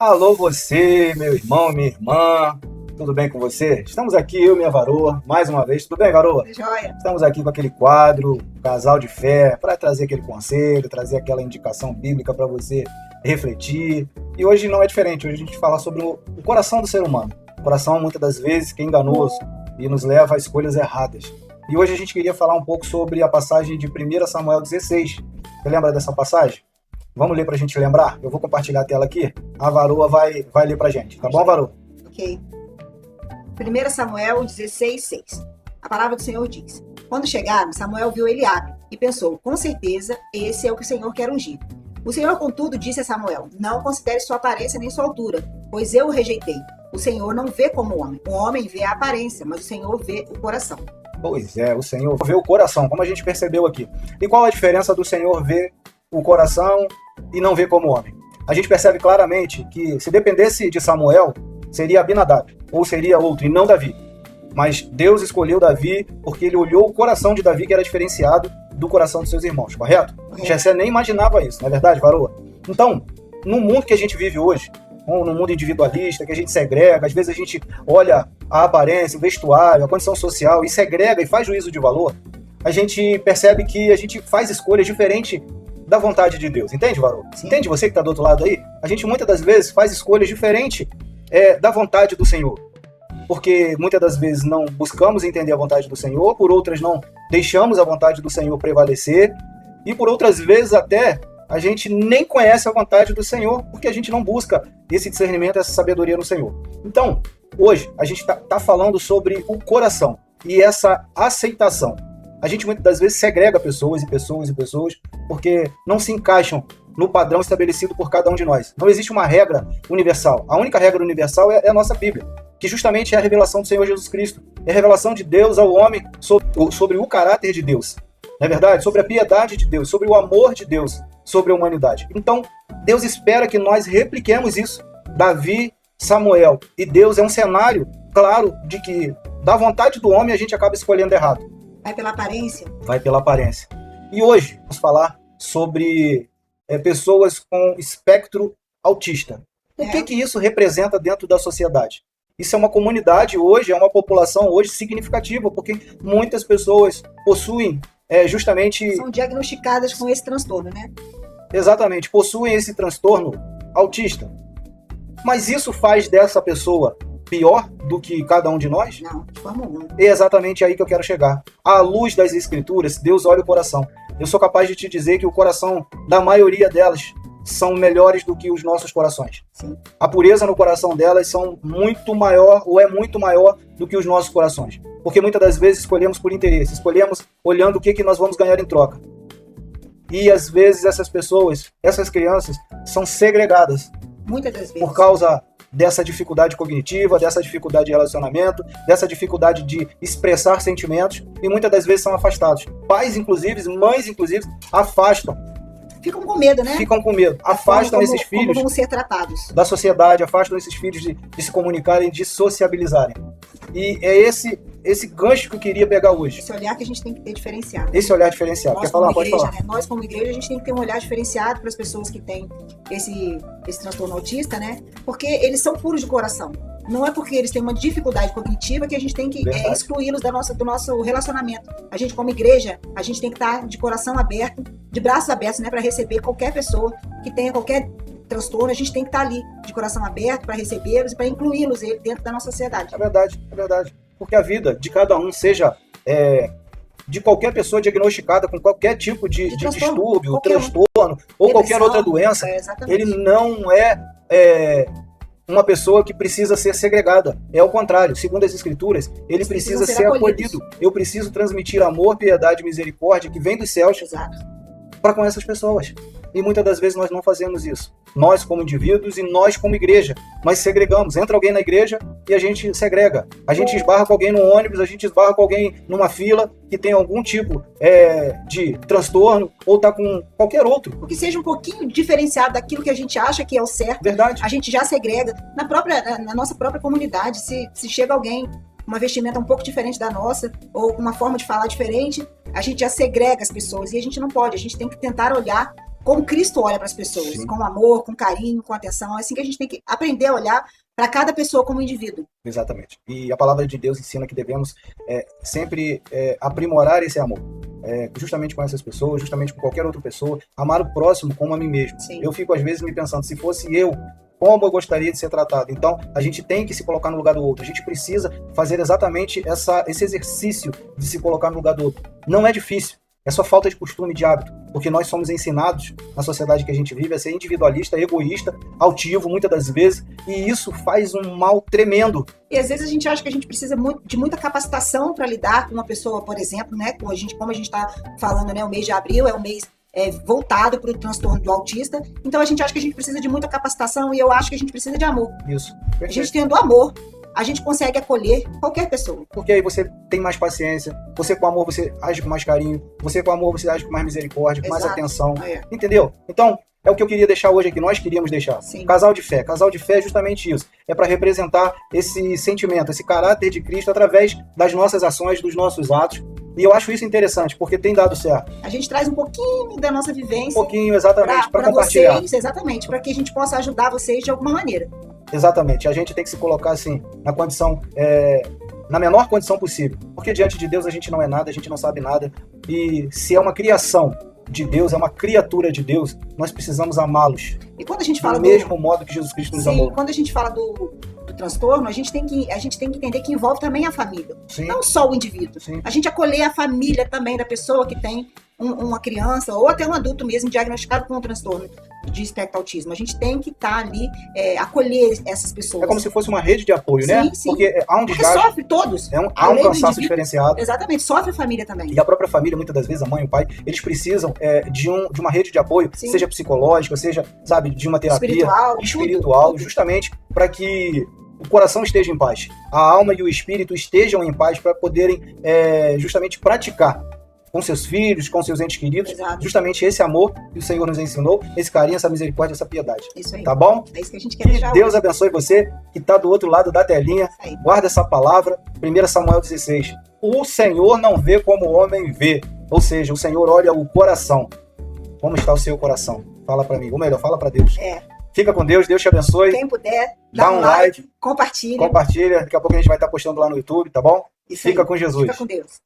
Alô você, meu irmão, minha irmã, tudo bem com você? Estamos aqui, eu e minha varoa, mais uma vez. Tudo bem, varoa? Joia. Estamos aqui com aquele quadro, Casal de Fé, para trazer aquele conselho, trazer aquela indicação bíblica para você refletir. E hoje não é diferente, hoje a gente fala sobre o coração do ser humano. O coração, muitas das vezes, que é enganoso e nos leva a escolhas erradas. E hoje a gente queria falar um pouco sobre a passagem de 1 Samuel 16. Você lembra dessa passagem? Vamos ler para a gente lembrar? Eu vou compartilhar a tela aqui. A varoa vai ler para a gente. Tá bom, varoa? Ok. 1 Samuel 16, 6. A palavra do Senhor diz: Quando chegaram, Samuel viu Eliabe e pensou, com certeza, esse é o que o Senhor quer ungir. O Senhor, contudo, disse a Samuel: Não considere sua aparência nem sua altura, pois eu o rejeitei. O Senhor não vê como o homem. O homem vê a aparência, mas o Senhor vê o coração. Pois é, o Senhor vê o coração, como a gente percebeu aqui. E qual a diferença do Senhor ver o coração e não ver como homem? A gente percebe claramente que se dependesse de Samuel, seria Abinadab, ou seria outro, e não Davi. Mas Deus escolheu Davi porque ele olhou o coração de Davi, que era diferenciado do coração dos seus irmãos, correto? Jessé nem imaginava isso, não é verdade, varoa? Então, no mundo que a gente vive hoje, ou no mundo individualista, que a gente segrega, às vezes a gente olha a aparência, o vestuário, a condição social e segrega e faz juízo de valor, a gente percebe que a gente faz escolhas diferentes da vontade de Deus. Entende, varoa? Entende você que está do outro lado aí? A gente muitas das vezes faz escolhas diferentes da vontade do Senhor. Porque muitas das vezes não buscamos entender a vontade do Senhor, por outras não deixamos a vontade do Senhor prevalecer, e por outras vezes até a gente nem conhece a vontade do Senhor, porque a gente não busca esse discernimento, essa sabedoria no Senhor. Então, hoje, a gente está falando sobre o coração e essa aceitação. A gente muitas das vezes segrega pessoas, porque não se encaixam no padrão estabelecido por cada um de nós. Não existe uma regra universal. A única regra universal é a nossa Bíblia, que justamente é a revelação do Senhor Jesus Cristo. É a revelação de Deus ao homem sobre o caráter de Deus. Não é verdade? Sobre a piedade de Deus, sobre o amor de Deus, sobre a humanidade. Então, Deus espera que nós repliquemos isso. Davi, Samuel e Deus é um cenário claro de que da vontade do homem a gente acaba escolhendo errado. Vai pela aparência? Vai pela aparência. E hoje vamos falar sobre pessoas com espectro autista. O que isso representa dentro da sociedade? Isso é uma comunidade hoje, é uma população hoje significativa, porque muitas pessoas possuem justamente... São diagnosticadas com esse transtorno, né? Exatamente, possuem esse transtorno autista. Mas isso faz dessa pessoa pior do que cada um de nós? Não, de forma alguma. É exatamente aí que eu quero chegar. À luz das Escrituras, Deus olha o coração. Eu sou capaz de te dizer que o coração da maioria delas são melhores do que os nossos corações. Sim. A pureza no coração delas são muito maior, ou é muito maior do que os nossos corações. Porque muitas das vezes escolhemos por interesse, escolhemos olhando o que nós vamos ganhar em troca. E às vezes essas pessoas, essas crianças, são segregadas. Muitas das vezes. Por causa dessa dificuldade cognitiva, dessa dificuldade de relacionamento, dessa dificuldade de expressar sentimentos, e muitas das vezes são afastados. Pais, inclusive, mães, inclusive, afastam. Ficam com medo, né? Ficam com medo. Afastam esses filhos como vão ser tratados da sociedade, afastam esses filhos de se comunicarem, de sociabilizarem. E é esse gancho que eu queria pegar hoje. Esse olhar que a gente tem que ter diferenciado. Esse olhar diferenciado. Nós, quer falar? Pode igreja, falar. Né? Nós, como igreja, a gente tem que ter um olhar diferenciado para as pessoas que têm esse transtorno autista, né? Porque eles são puros de coração. Não é porque eles têm uma dificuldade cognitiva que a gente tem que excluí-los do nosso relacionamento. A gente, como igreja, a gente tem que estar de coração aberto, de braços abertos, né? Para receber qualquer pessoa que tenha qualquer transtorno. A gente tem que estar ali de coração aberto para recebê-los e para incluí-los dentro da nossa sociedade. É verdade. Porque a vida de cada um, seja de qualquer pessoa diagnosticada com qualquer tipo de distúrbio, transtorno ou qualquer outra doença, ele não é uma pessoa que precisa ser segregada. É o contrário. Segundo as Escrituras, ele precisa ser acolhido. Eu preciso transmitir amor, piedade e misericórdia que vem dos céus para com essas pessoas. E muitas das vezes nós não fazemos isso. Nós como indivíduos e nós como igreja. Nós segregamos. Entra alguém na igreja e a gente segrega. A gente esbarra com alguém no ônibus, a gente esbarra com alguém numa fila que tem algum tipo de transtorno ou tá com qualquer outro. O que seja um pouquinho diferenciado daquilo que a gente acha que é o certo. Verdade. A gente já segrega. Na nossa própria comunidade, se chega alguém uma vestimenta um pouco diferente da nossa, ou uma forma de falar diferente, a gente já segrega as pessoas, e a gente não pode, a gente tem que tentar olhar como Cristo olha para as pessoas, Sim. com amor, com carinho, com atenção. É assim que a gente tem que aprender a olhar para cada pessoa como indivíduo. Exatamente. E a palavra de Deus ensina que devemos sempre aprimorar esse amor. Justamente com essas pessoas, justamente com qualquer outra pessoa, amar o próximo como a mim mesmo. Sim. Eu fico às vezes me pensando, se fosse eu, como eu gostaria de ser tratado. Então, a gente tem que se colocar no lugar do outro. A gente precisa fazer exatamente esse exercício de se colocar no lugar do outro. Não é difícil. É só falta de costume, de hábito, porque nós somos ensinados na sociedade que a gente vive a ser individualista, egoísta, altivo muitas das vezes, e isso faz um mal tremendo. E às vezes a gente acha que a gente precisa de muita capacitação para lidar com uma pessoa, por exemplo, né? Como a gente está falando, né? O mês de abril é um mês voltado para o transtorno do autista, então a gente acha que a gente precisa de muita capacitação e eu acho que a gente precisa de amor. Isso. A gente tendo amor, a gente consegue acolher qualquer pessoa. Porque aí você tem mais paciência, você com amor você age com mais carinho, você com amor você age com mais misericórdia, com mais atenção, entendeu? Então, é o que eu queria deixar hoje aqui, nós queríamos deixar. Sim. Casal de fé é justamente isso, é para representar esse sentimento, esse caráter de Cristo através das nossas ações, dos nossos atos, e eu acho isso interessante, porque tem dado certo. A gente traz um pouquinho da nossa vivência. Um pouquinho, exatamente, para compartilhar. Vocês, exatamente, para que a gente possa ajudar vocês de alguma maneira. Exatamente, a gente tem que se colocar assim, na condição, na menor condição possível, porque diante de Deus a gente não é nada, a gente não sabe nada, e se é uma criação de Deus, é uma criatura de Deus, nós precisamos amá-los. E quando a gente fala do mesmo modo que Jesus Cristo nos amou. Quando a gente fala do transtorno, a gente tem que entender que envolve também a família. Sim. Não só o indivíduo. Sim. A gente acolher a família também da pessoa que tem uma criança ou até um adulto mesmo diagnosticado com um transtorno de espectro autismo. A gente tem que estar ali, acolher essas pessoas. É como se fosse uma rede de apoio, né? Sim. Porque há um desgaste. Porque sofre todos. Há um cansaço diferenciado. Exatamente, sofre a família também. E a própria família, muitas das vezes, a mãe e o pai, eles precisam de uma rede de apoio, Sim. seja psicológica, seja, sabe, de uma terapia espiritual, tudo. Justamente para que o coração esteja em paz, a alma e o espírito estejam em paz para poderem justamente praticar com seus filhos, com seus entes queridos, Exato. Justamente esse amor que o Senhor nos ensinou, esse carinho, essa misericórdia, essa piedade. Isso aí. Tá bom? É isso que a gente quer deixar. Deus abençoe você que está do outro lado da telinha. Guarda essa palavra, 1 Samuel 16. O Senhor não vê como o homem vê, ou seja, o Senhor olha o coração. Como está o seu coração? Fala para mim, ou melhor, fala para Deus. Fica com Deus, Deus te abençoe. Quem puder, dá um like, compartilha. Daqui a pouco a gente vai estar postando lá no YouTube, tá bom? Isso Fica aí. com Jesus. Fica com Deus.